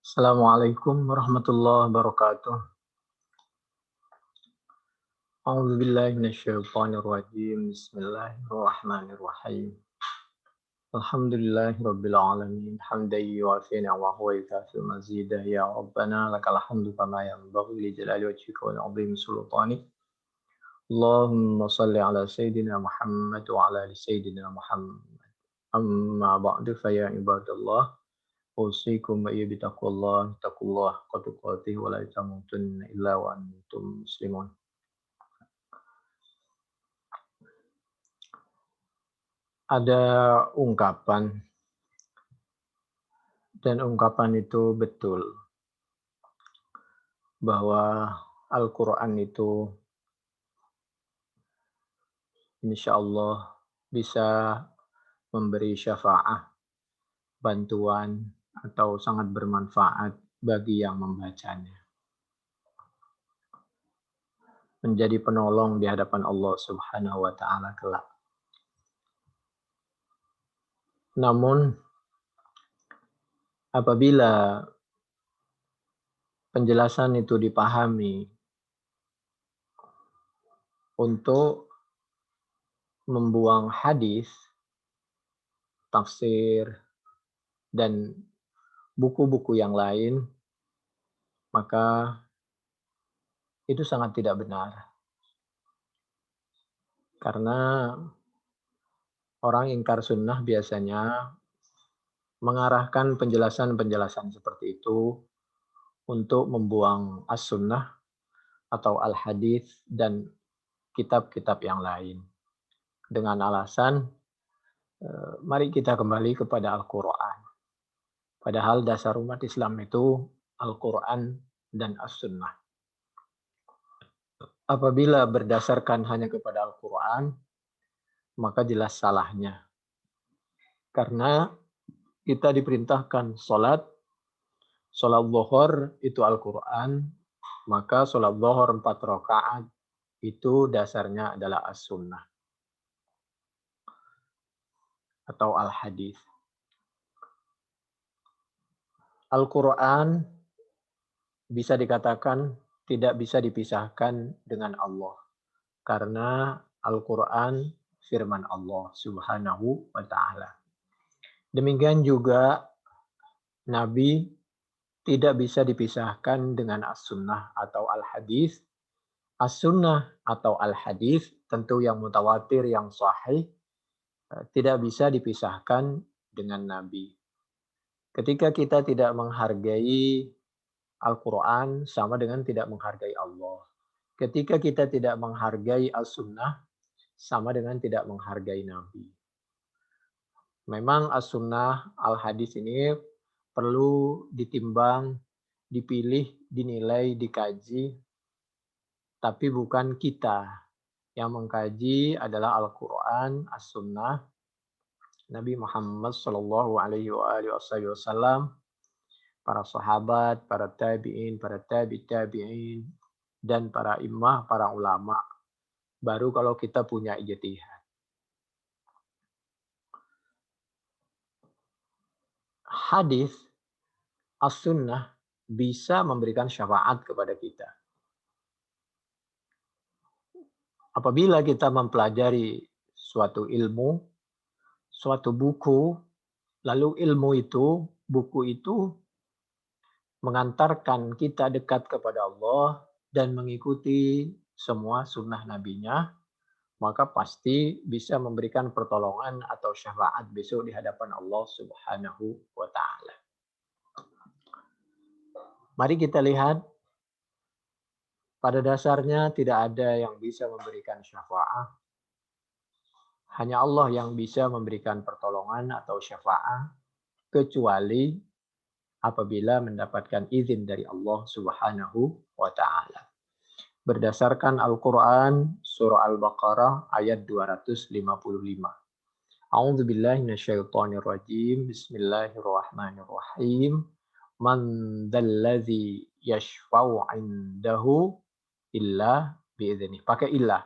Assalamualaikum warahmatullahi wabarakatuh. A'udzu billahi minasyaitonir rajim. Bismillahirrahmanirrahim. Alhamdulillahirabbil alamin. Hamdan yuwafi ni'amahu wa yukafi mazidah. Ya Rabbana lakal hamdu kama yanbaghi li jalali wajhika wa 'azimi sultanik. Allahumma shalli ala sayidina Muhammad wa ala ali sayidina Muhammad. Amma ba'du fa ya ibadallah. Usikum wa iya bitaqwallah haqqa tuqatih wa la tamutunna illa wa antum muslimun. Ada ungkapan dan ungkapan itu betul bahwa Al-Quran itu insya Allah bisa memberi syafaat, bantuan, atau sangat bermanfaat bagi yang membacanya. Menjadi penolong di hadapan Allah Subhanahu wa Ta'ala kelak. Namun, apabila penjelasan itu dipahami untuk membuang hadis, tafsir, dan buku-buku yang lain, maka itu sangat tidak benar. Karena orang ingkar sunnah biasanya mengarahkan penjelasan-penjelasan seperti itu untuk membuang as-sunnah atau al-hadis dan kitab-kitab yang lain. Dengan alasan, mari kita kembali kepada Al-Quran. Padahal dasar umat Islam itu Al-Quran dan as-sunnah. Apabila berdasarkan hanya kepada Al-Quran, maka jelas salahnya. Karena kita diperintahkan sholat zuhur itu Al-Quran, maka sholat zuhur 4 rakaat itu dasarnya adalah as-sunnah atau al-hadis. Al-Quran bisa dikatakan tidak bisa dipisahkan dengan Allah. Karena Al-Quran firman Allah Subhanahu wa Ta'ala. Demikian juga Nabi tidak bisa dipisahkan dengan as-sunnah atau al-hadis. As-sunnah atau al-hadis tentu yang mutawatir, yang sahih, tidak bisa dipisahkan dengan Nabi. Ketika kita tidak menghargai Al-Quran, sama dengan tidak menghargai Allah. Ketika kita tidak menghargai as-sunnah, sama dengan tidak menghargai Nabi. Memang as-sunnah, al-hadis ini perlu ditimbang, dipilih, dinilai, dikaji, tapi bukan kita. Yang mengkaji adalah Al-Quran, as-sunnah, Nabi Muhammad Sallallahu Alaihi Wasallam, para sahabat, para tabi'in, para tabi'in, dan para imam, para ulama. Baru kalau kita punya ijtihad. Hadis, as-sunnah bisa memberikan syafaat kepada kita. Apabila kita mempelajari suatu ilmu, suatu buku, lalu ilmu itu, buku itu mengantarkan kita dekat kepada Allah dan mengikuti semua sunnah nabinya, maka pasti bisa memberikan pertolongan atau syafaat besok di hadapan Allah Subhanahu wa Ta'ala. Mari kita lihat, pada dasarnya tidak ada yang bisa memberikan syafaat. Hanya Allah yang bisa memberikan pertolongan atau syafaat, kecuali apabila mendapatkan izin dari Allah Subhanahu wa Ta'ala. Berdasarkan Al-Quran, surah Al-Baqarah ayat 255. A'udzu billahi minasyaitonir rajim. Bismillahirrahmanirrahim. Man dzalladzi yashfa'u 'indahu illa bi'idznih. Pakai illah.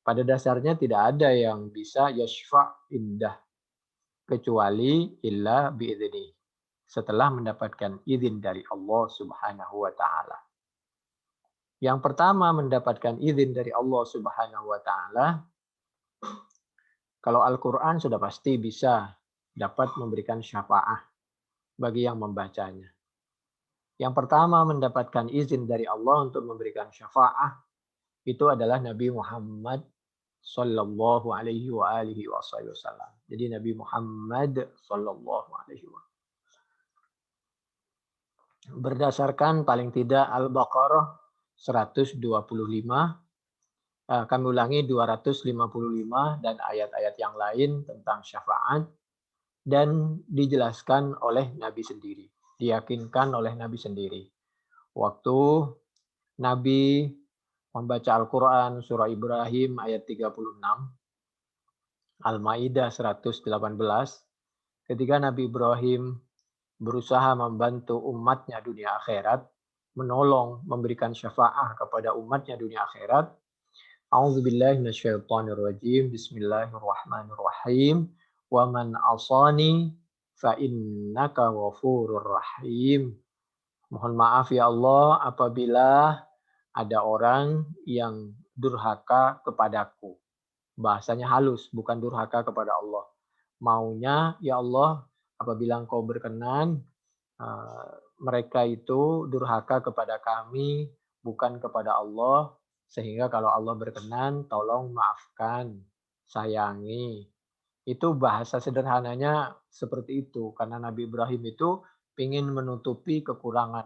Pada dasarnya tidak ada yang bisa yashfa' indah kecuali illa bi'idznih. setelah mendapatkan izin dari Allah Subhanahu wa taala. Yang pertama mendapatkan izin dari Allah Subhanahu wa taala, kalau Al-Qur'an sudah pasti bisa dapat memberikan syafaat bagi yang membacanya. Yang pertama mendapatkan izin dari Allah untuk memberikan syafaat itu adalah Nabi Muhammad sallallahu alaihi wa alihi wasallam. Jadi Nabi Muhammad sallallahu alaihi wa berdasarkan paling tidak Al-Baqarah 125, kami ulangi 255 dan ayat-ayat yang lain tentang syafaat dan dijelaskan oleh Nabi sendiri, diyakinkan oleh Nabi sendiri. Waktu Nabi membaca Al-Quran surah Ibrahim ayat 36, Al-Maidah 118, ketika Nabi Ibrahim berusaha membantu umatnya dunia akhirat, menolong, memberikan syafaat kepada umatnya dunia akhirat. A'udzubillahi minasyaitonirrajim. Bismillahirrahmanirrahim. Wa man asani fa innaka ghafurur rahim. Mohon maaf ya Allah apabila ada orang yang durhaka kepadaku. Bahasanya halus, bukan durhaka kepada Allah. Maunya, ya Allah, apabila Engkau berkenan, mereka itu durhaka kepada kami, bukan kepada Allah. Sehingga kalau Allah berkenan, tolong maafkan, sayangi. Itu bahasa sederhananya seperti itu. Karena Nabi Ibrahim itu ingin menutupi kekurangan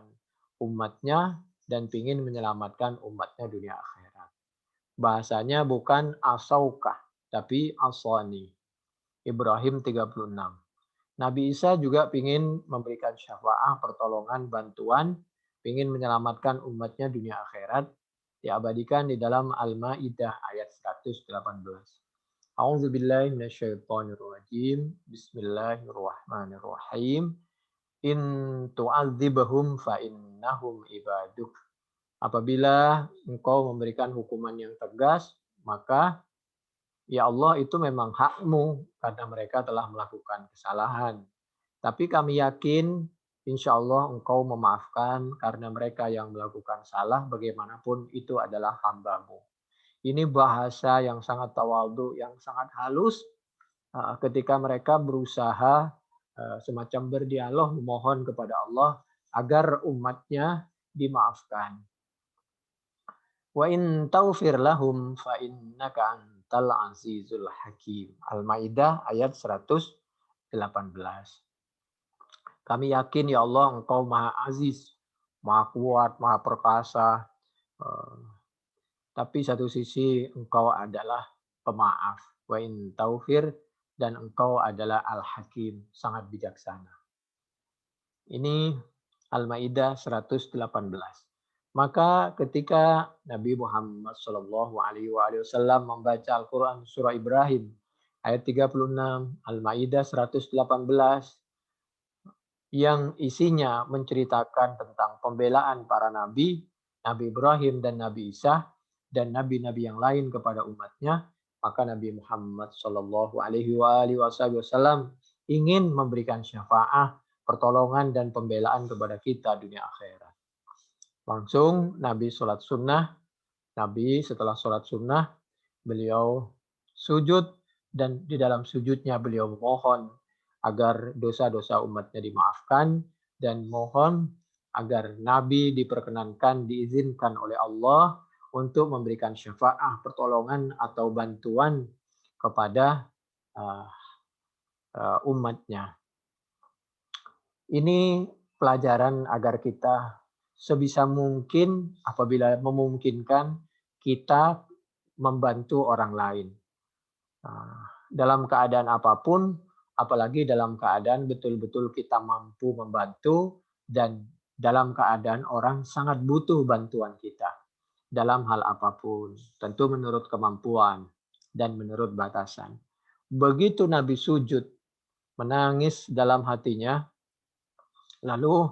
umatnya dan ingin menyelamatkan umatnya dunia akhirat. Bahasanya bukan asaukah, tapi asani. Ibrahim 36. Nabi Isa juga ingin memberikan syafaat, pertolongan, bantuan, ingin menyelamatkan umatnya dunia akhirat, diabadikan di dalam Al-Maidah ayat 118. A'udzubillahi minasyaitonirrajim. Bismillahirrahmanirrahim. In tu'adzibhum fa innahum ibaduk. Apabila engkau memberikan hukuman yang tegas, maka ya Allah itu memang hakmu karena mereka telah melakukan kesalahan. Tapi kami yakin insya Allah engkau memaafkan karena mereka yang melakukan salah bagaimanapun itu adalah hambamu. Ini bahasa yang sangat tawadhu, yang sangat halus ketika mereka berusaha semacam berdialog memohon kepada Allah agar umatnya dimaafkan. Wa in taufir lahum fa innaka antal azizul hakim. Al-Maidah ayat 118. Kami yakin ya Allah Engkau Maha Aziz, Maha Kuat, Maha Perkasa. Tapi satu sisi Engkau adalah pemaaf. Wa in taufir, dan Engkau adalah Al-Hakim, sangat bijaksana. Ini Al-Maidah 118. Maka ketika Nabi Muhammad SAW membaca Al-Quran surah Ibrahim ayat 36, Al-Maidah 118, yang isinya menceritakan tentang pembelaan para nabi, Nabi Ibrahim dan Nabi Isa, dan nabi-nabi yang lain kepada umatnya, maka Nabi Muhammad SAW ingin memberikan syafaat, pertolongan dan pembelaan kepada kita dunia akhirat. Langsung Nabi sholat sunnah. Nabi setelah sholat sunnah, beliau sujud dan di dalam sujudnya beliau memohon agar dosa-dosa umatnya dimaafkan dan mohon agar Nabi diperkenankan, diizinkan oleh Allah untuk memberikan syafaat, pertolongan atau bantuan kepada umatnya. Ini pelajaran agar kita sebisa mungkin apabila memungkinkan kita membantu orang lain. Dalam keadaan apapun, apalagi dalam keadaan betul-betul kita mampu membantu dan dalam keadaan orang sangat butuh bantuan kita. Dalam hal apapun, tentu menurut kemampuan dan menurut batasan. Begitu Nabi sujud, menangis dalam hatinya, lalu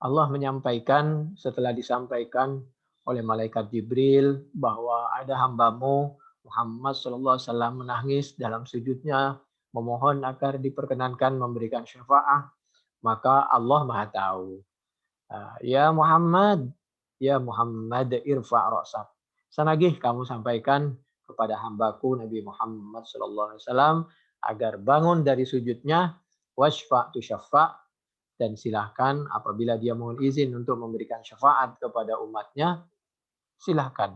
Allah menyampaikan setelah disampaikan oleh malaikat Jibril bahwa ada hambamu Muhammad SAW menangis dalam sujudnya, memohon agar diperkenankan memberikan syafaat, maka Allah Maha tahu. Ya Muhammad irfa' ra'sak. Sanagih kamu sampaikan kepada hambaku Nabi Muhammad sallallahu alaihi wasallam agar bangun dari sujudnya, washfa' tu syaffa', dan silahkan apabila dia mohon izin untuk memberikan syafaat kepada umatnya, silahkan.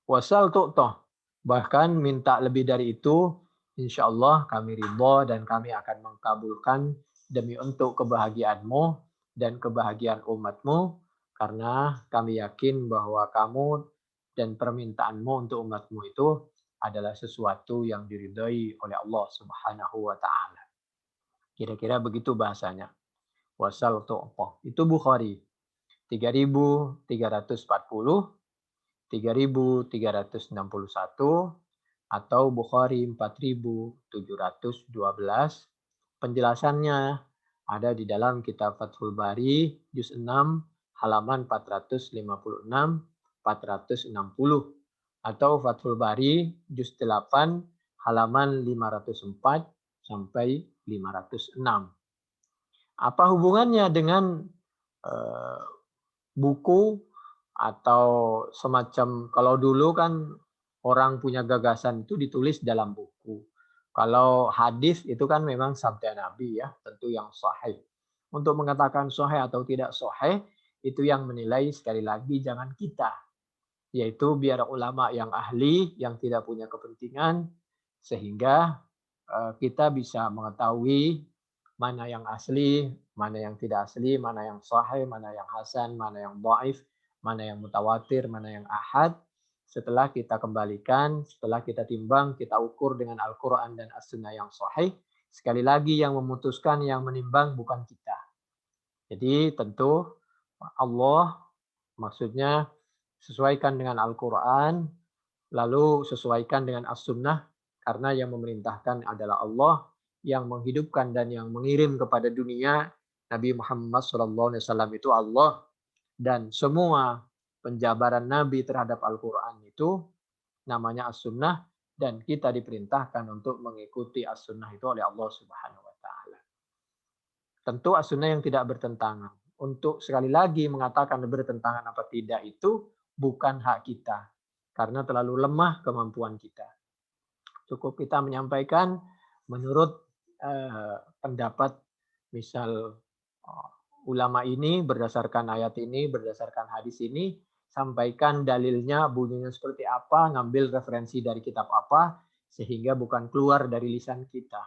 Wasal tu'toh, bahkan minta lebih dari itu, insya Allah kami ridho dan kami akan mengkabulkan demi untuk kebahagiaanmu dan kebahagiaan umatmu, karena kami yakin bahwa kamu dan permintaanmu untuk umatmu itu adalah sesuatu yang diridhai oleh Allah Subhanahu wa taala. Kira-kira begitu bahasanya. Wasal tu'toh. Itu Bukhari 3340, 3361, atau Bukhari 4712. Penjelasannya ada di dalam kitab Fathul Bari juz 6 halaman 456 460, atau Fathul Bari juz 8 halaman 504 sampai 506. Apa hubungannya dengan buku atau semacam, kalau dulu kan orang punya gagasan itu ditulis dalam buku. Kalau hadis itu kan memang sabda Nabi ya, tentu yang sahih. Untuk mengatakan sahih atau tidak sahih itu yang menilai sekali lagi jangan kita, yaitu biar ulama yang ahli yang tidak punya kepentingan, sehingga kita bisa mengetahui mana yang asli, mana yang tidak asli, mana yang sahih, mana yang hasan, mana yang dhaif, mana yang mutawatir, mana yang ahad. Setelah kita kembalikan, setelah kita timbang, kita ukur dengan Al-Quran dan As-Sunnah yang sahih. Sekali lagi yang memutuskan, yang menimbang bukan kita. Jadi tentu Allah maksudnya sesuaikan dengan Al-Quran, lalu sesuaikan dengan As-Sunnah, karena yang memerintahkan adalah Allah, yang menghidupkan dan yang mengirim kepada dunia Nabi Muhammad SAW itu Allah, dan semua penjabaran Nabi terhadap Al-Quran itu namanya As-Sunnah, dan kita diperintahkan untuk mengikuti As-Sunnah itu oleh Allah Subhanahu wa taala. Tentu As-Sunnah yang tidak bertentangan. Untuk sekali lagi mengatakan bertentangan apa tidak itu bukan hak kita, karena terlalu lemah kemampuan kita. Cukup kita menyampaikan menurut pendapat misal ulama ini berdasarkan ayat ini, berdasarkan hadis ini, sampaikan dalilnya bunyinya seperti apa, ngambil referensi dari kitab apa, sehingga bukan keluar dari lisan kita.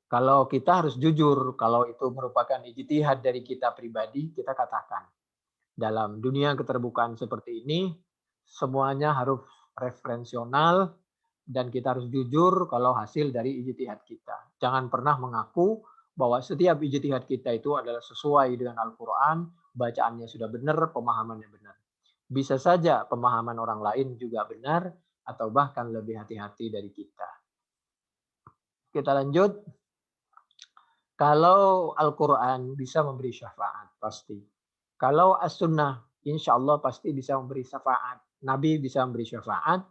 Kalau kita harus jujur, kalau itu merupakan ijtihad dari kita pribadi, kita katakan. Dalam dunia keterbukaan seperti ini, semuanya harus referensional, dan kita harus jujur kalau hasil dari ijtihad kita. Jangan pernah mengaku bahwa setiap ijtihad kita itu adalah sesuai dengan Al-Quran, bacaannya sudah benar, pemahamannya benar. Bisa saja pemahaman orang lain juga benar, atau bahkan lebih hati-hati dari kita. Kita lanjut. Kalau Al-Quran bisa memberi syafaat, pasti. Kalau As-Sunnah, insya Allah pasti bisa memberi syafaat. Nabi bisa memberi syafaat,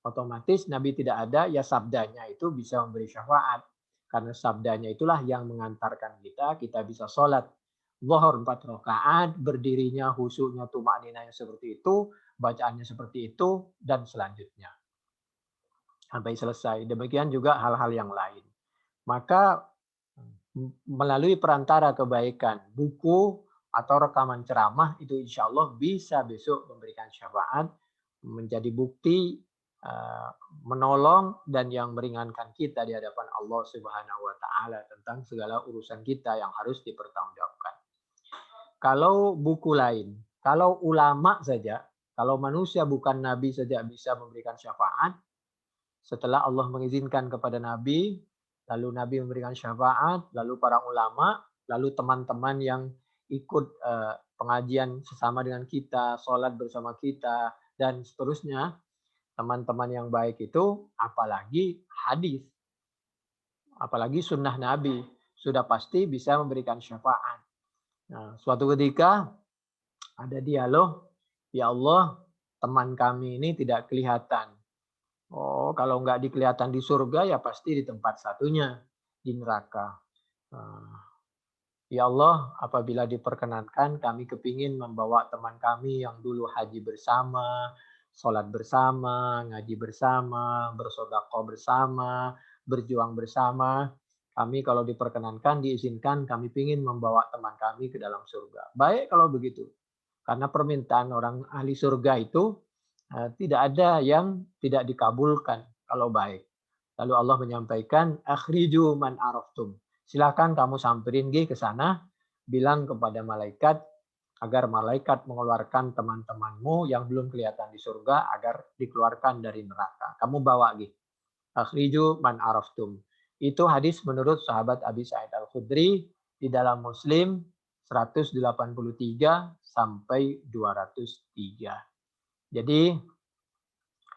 otomatis Nabi tidak ada, ya sabdanya itu bisa memberi syafaat. Karena sabdanya itulah yang mengantarkan kita bisa sholat. Zuhur 4 rakaat, berdirinya, khusyuknya, tumakninanya seperti itu, bacaannya seperti itu, dan selanjutnya. Sampai selesai. Demikian juga hal-hal yang lain. Maka melalui perantara kebaikan, buku atau rekaman ceramah itu insya Allah bisa besok memberikan syafaat, menjadi bukti, menolong dan yang meringankan kita di hadapan Allah Subhanahu wa taala tentang segala urusan kita yang harus dipertanggungjawabkan. Kalau buku lain, kalau ulama saja, kalau manusia bukan nabi saja bisa memberikan syafaat, setelah Allah mengizinkan kepada nabi, lalu Nabi memberikan syafaat, lalu para ulama, lalu teman-teman yang ikut pengajian sesama dengan kita, sholat bersama kita, dan seterusnya, teman-teman yang baik itu, apalagi hadis, apalagi sunnah Nabi, sudah pasti bisa memberikan syafaat. Nah, suatu ketika ada dialog, ya Allah, teman kami ini tidak kelihatan. Oh, kalau nggak kelihatan di surga ya pasti di tempat satunya. di neraka. Ya Allah, apabila diperkenankan, kami kepingin membawa teman kami yang dulu haji bersama, sholat bersama, ngaji bersama, bersedekah bersama, berjuang bersama. Kami kalau diperkenankan, diizinkan, kami ingin membawa teman kami ke dalam surga. Baik kalau begitu. Karena permintaan orang ahli surga itu tidak ada yang tidak dikabulkan kalau baik. Lalu Allah menyampaikan, akhriju man araftum. Silakan kamu samperin ke sana, bilang kepada malaikat agar malaikat mengeluarkan teman-temanmu yang belum kelihatan di surga agar dikeluarkan dari neraka. Kamu bawa akhriju man araftum. Itu hadis menurut sahabat Abi Sa'id Al-Khudri di dalam Muslim 183 sampai 203. Jadi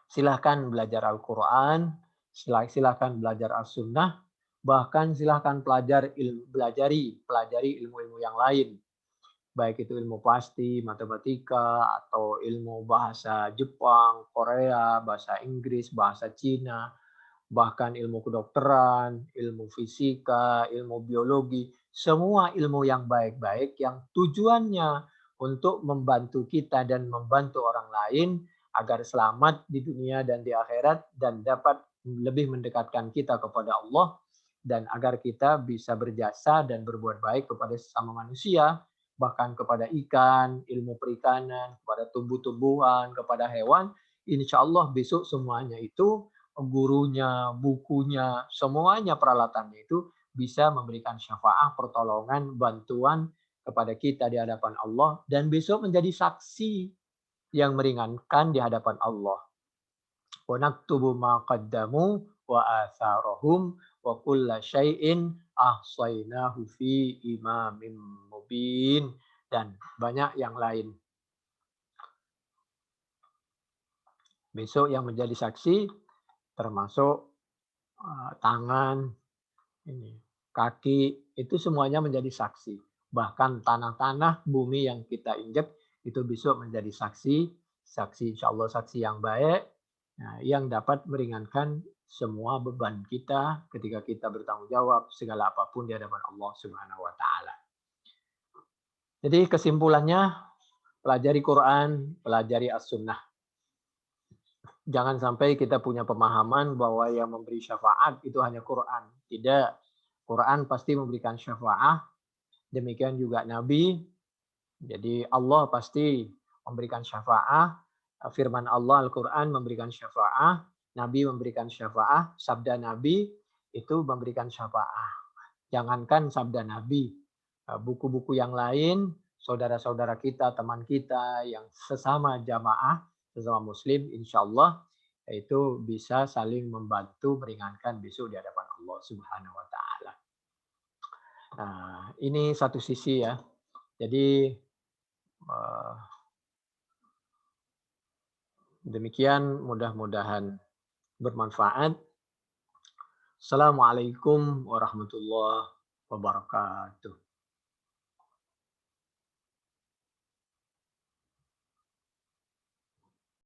silahkan belajar Al-Quran, silahkan belajar As-Sunnah, bahkan silahkan pelajari ilmu-ilmu yang lain. Baik itu ilmu pasti, matematika, atau ilmu bahasa Jepang, Korea, bahasa Inggris, bahasa Cina, bahkan ilmu kedokteran, ilmu fisika, ilmu biologi, semua ilmu yang baik-baik yang tujuannya untuk membantu kita dan membantu orang lain agar selamat di dunia dan di akhirat dan dapat lebih mendekatkan kita kepada Allah dan agar kita bisa berjasa dan berbuat baik kepada sesama manusia, bahkan kepada ikan, ilmu perikanan, kepada tumbuh-tumbuhan, kepada hewan. Insya Allah besok semuanya itu gurunya, bukunya, semuanya peralatannya itu bisa memberikan syafaat, pertolongan, bantuan kepada kita di hadapan Allah dan besok menjadi saksi yang meringankan di hadapan Allah. Wa naktubu ma qaddamu wa atharahum wa kulla syai'in ahsainahu fi imamin mubin dan banyak yang lain. Besok yang menjadi saksi termasuk tangan, kaki, itu semuanya menjadi saksi. Bahkan tanah-tanah, bumi yang kita injak itu besok menjadi saksi insya Allah saksi yang baik, yang dapat meringankan semua beban kita ketika kita bertanggung jawab segala apapun di hadapan Allah Subhanahu wa taala. Jadi kesimpulannya, pelajari Quran, pelajari As-Sunnah. Jangan sampai kita punya pemahaman bahwa yang memberi syafaat itu hanya Quran. Tidak. Quran pasti memberikan syafaat. Demikian juga Nabi. Jadi Allah pasti memberikan syafaat. Firman Allah Al-Quran memberikan syafaat. Nabi memberikan syafaat. Sabda Nabi itu memberikan syafaat. Jangankan sabda Nabi. Buku-buku yang lain, saudara-saudara kita, teman kita yang sesama jamaah, sesama muslim, insya Allah itu bisa saling membantu meringankan besok di hadapan Allah Subhanahu wa taala. Nah, ini satu sisi ya. Jadi demikian, mudah-mudahan bermanfaat. Assalamualaikum warahmatullahi wabarakatuh.